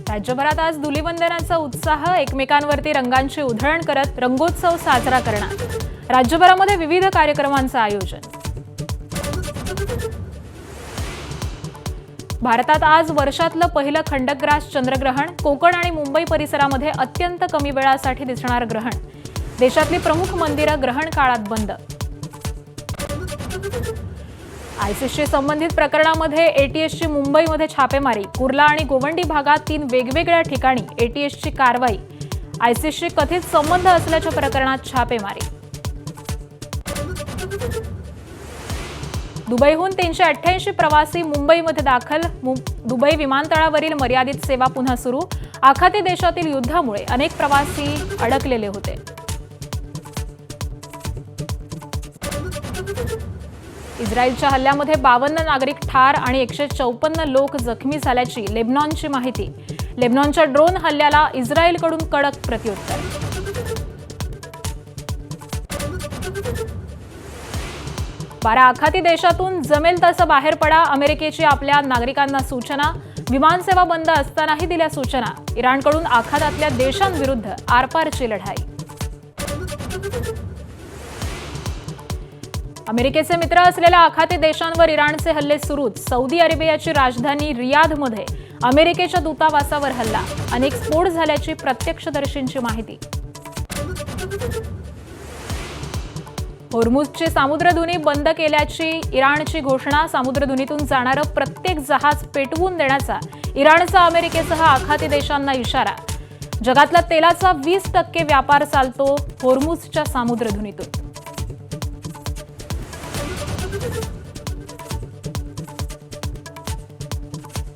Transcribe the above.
राज्यभरात आज धुलीवंदनाचा उत्साह, एकमेकांवरती रंगांची उधळण करत रंगोत्सव साजरा करणार। राज्यभरामध्ये विविध कार्यक्रमांचं आयोजन। भारतात आज वर्षातलं पहिलं खंडग्रास चंद्रग्रहण, कोकण आणि मुंबई परिसरामध्ये अत्यंत कमी वेळासाठी दिसणार ग्रहण। देशातली प्रमुख मंदिरं ग्रहण काळात बंद। आयसीसशी संबंधित प्रकरणामध्ये एटीएसची मुंबईमध्ये छापेमारी, कुर्ला आणि गोवंडी भागात 3 वेगवेगळ्या ठिकाणी एटीएसची कारवाई। आयसीसशी कथित संबंध असल्याच्या प्रकरणात छापेमारी। दुबईहून 388 प्रवासी मुंबईमध्ये दाखल। दुबई विमानतळावरील मर्यादित सेवा पुन्हा सुरू। आखाती देशातील युद्धामुळे अनेक प्रवासी अडकलेले होते। इस्रायलच्या हल्ल्यामध्ये 52 नागरिक ठार आणि 154 लोक जखमी झाल्याची लेबनॉनची माहिती। लेबनॉनच्या ड्रोन हल्ल्याला इस्रायलकडून कडक प्रत्युत्तर। बारा आखाती देशातून जमेल तसं बाहेर पडा, अमेरिकेची आपल्या नागरिकांना सूचना। विमानसेवा बंद असतानाही दिल्या सूचना। इराणकडून आखातातल्या देशांविरुद्ध आरपारची लढाई। अमेरिकेचे मित्र असलेल्या आखाती देशांवर इराणचे हल्ले सुरूच। सौदी अरेबियाची राजधानी रियाधमध्ये अमेरिकेच्या दूतावासावर हल्ला, अनेक स्फोट झाल्याची प्रत्यक्षदर्शींची माहिती। होर्मुझची सामुद्रधुनी बंद केल्याची इराणची घोषणा। सामुद्रधुनीतून जाणारं प्रत्येक जहाज पेटवून देण्याचा इराणचा अमेरिकेसह आखाती देशांना इशारा। जगातला तेलाचा 20% व्यापार चालतो होर्मुझच्या सामुद्रधुनीतून।